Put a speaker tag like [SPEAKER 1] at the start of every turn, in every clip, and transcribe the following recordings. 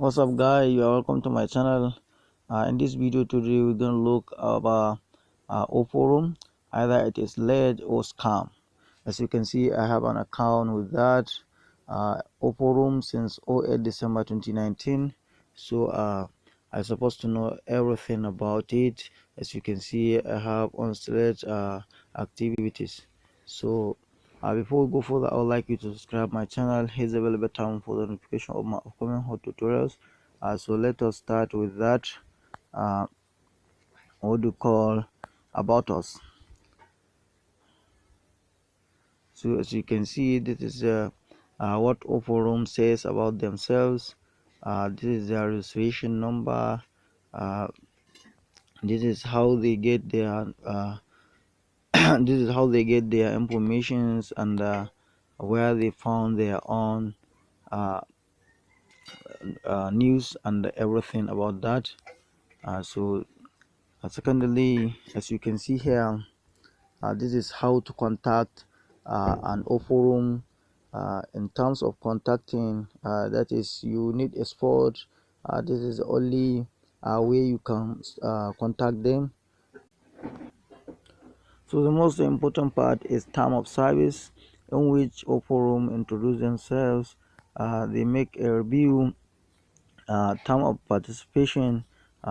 [SPEAKER 1] What's up, guy? You are welcome to my channel. In this video today, we're gonna look about Oforum. Either it is lead or scam. As you can see, I have an account with that Oforum since 08 December 2019. So I'm supposed to know everything about it. As you can see, I have on select activities. So before we go further, I would like you to subscribe my channel, hit the bell button for the notification of my upcoming hot tutorials. So let us start with that. uh, what do you call about us. So as you can see, this is what Oforum says about themselves. This is their registration number. uh, this is how they get their this is how they get their informations, and where they found their own uh, news and everything about that. So secondly, as you can see here, this is how to contact an Oforum. In terms of contacting, that is, you need a spot. This is the only way you can contact them. So the most important part is term of service, in which Oforum introduce themselves. They make a review. Term of participation,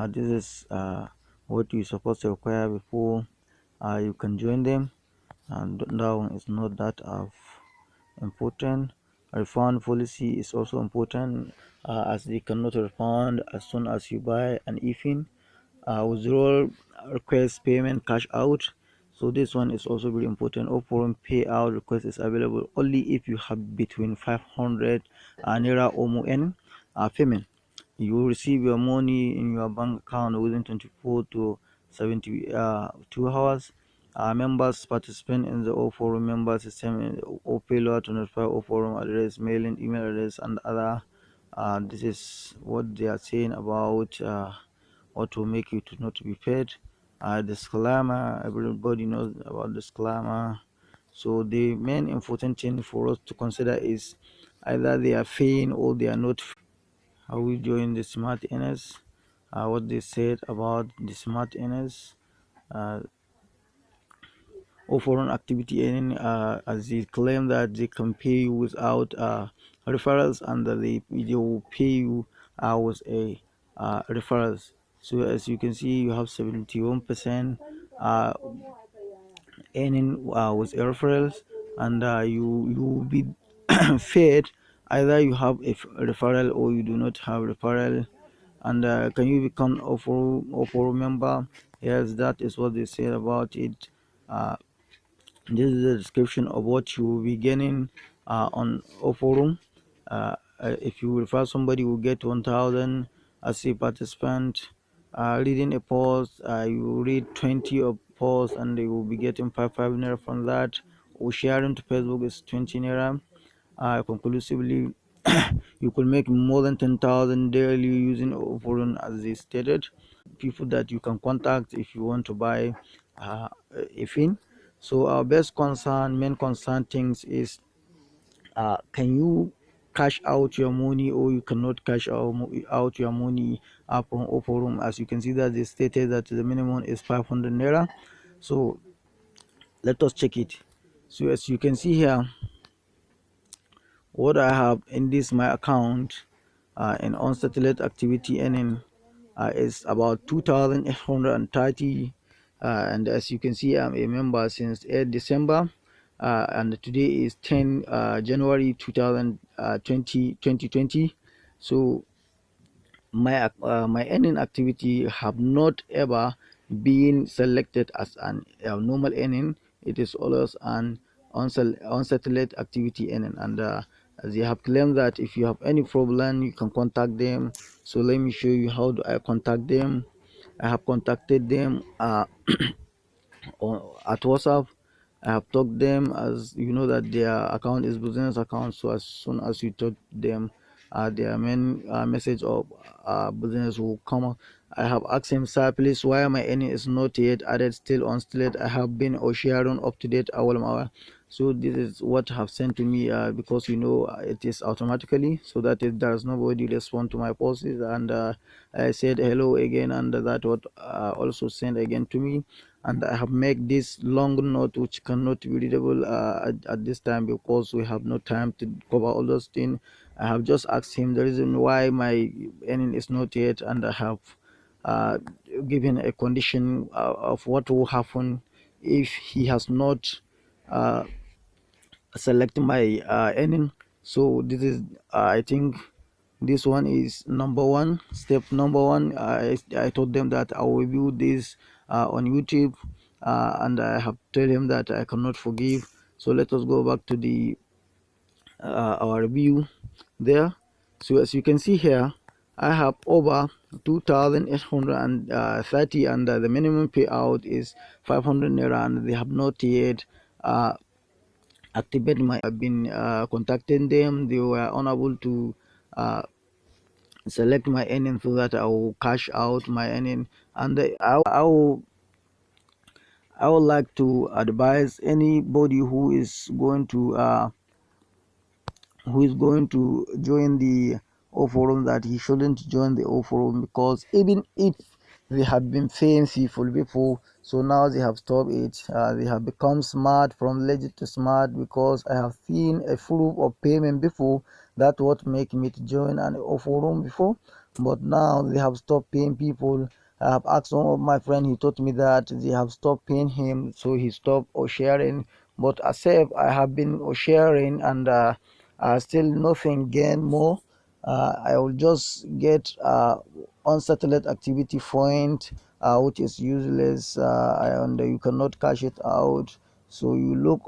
[SPEAKER 1] this is what you're supposed to require before you can join them, and that one is not that of important. Refund policy is also important, as they cannot refund as soon as you buy an EFIN. Withdrawal request payment cash out, so this one is also very important. Or foreign payout request is available only if you have between 500 naira or more in payment. You will receive your money in your bank account within 24 to 72 hours. Members participant in the Oforum member system or failure to notify Oforum address, mailing, email address, and other. This is what they are saying about what will make you to not be paid. Disclaimer, everybody knows about disclaimer. So the main important thing for us to consider is either they are paying or they are not. How we join the smart NS, what they said about the smart NS, uh, or foreign activity earning, as they claim that they can pay you without referrals, and that they will pay you with a referrals. So as you can see, you have 71% earning with referrals, and you will be paid either you have a referral or you do not have referral. And can you become Oforum member? Yes, that is what they said about it. uh, this is the description of what you will be getting on Oforum. If you refer somebody, will get 1,000 as a participant. Reading a post, you read 20 of posts, and you will be getting 5 naira from that. Or sharing to Facebook is 20 naira. Conclusively, you could make more than 10,000 daily using Oforum, as they stated. People that you can contact if you want to buy a thing. So our main concern things is, can you cash out your money, or you cannot cash out your money from Oforum. As you can see that they stated that the minimum is 500 naira. So let us check it. So as you can see here, what I have in this my account in unsettled activity earning is about 2,830, and as you can see, I'm a member since 8 December, and today is 10 January 2020. So my earning activity have not ever been selected as an normal earning. It is always an unsettled activity earning, and they have claimed that if you have any problem, you can contact them. So let me show you how do I contact them. I have contacted them at WhatsApp. I have talked them, as you know that their account is business account. So as soon as you talk them, their main message of business will come up. I have asked him, sir, please, why my earning is not yet added, still on still. I have been or sharing up to date. So this is what have sent to me, because it is automatically, so that it does nobody respond to my posts. And I said hello again, and that what also sent again to me. And I have made this long note which cannot be readable at this time, because we have no time to cover all those things. I have just asked him the reason why my earning is not yet, and I have uh, given a condition of what will happen if he has not uh, select my earning. So this is, I think this one is number one. Step number one, I told them that I will review this on YouTube, and I have tell him that I cannot forgive. So let us go back to the our review there. So as you can see here, I have over 2,830, and the minimum payout is 500 naira, and they have not yet activate my. I've been contacting them. They were unable to select my earning, so that I will cash out my earning. And I would like to advise anybody who is going to join the Oforum, that he shouldn't join the Oforum, because even if they have been paying people before, so now they have stopped it. They have become smart, from legit to smart, because I have seen a proof of payment before. That what make me to join an Oforum before, but now they have stopped paying people. I have asked one of my friend, he told me that they have stopped paying him, so he stopped or sharing. But as if I have been sharing, and still nothing gain more. I will just get unsettled activity point, which is useless, and you cannot cash it out. So you look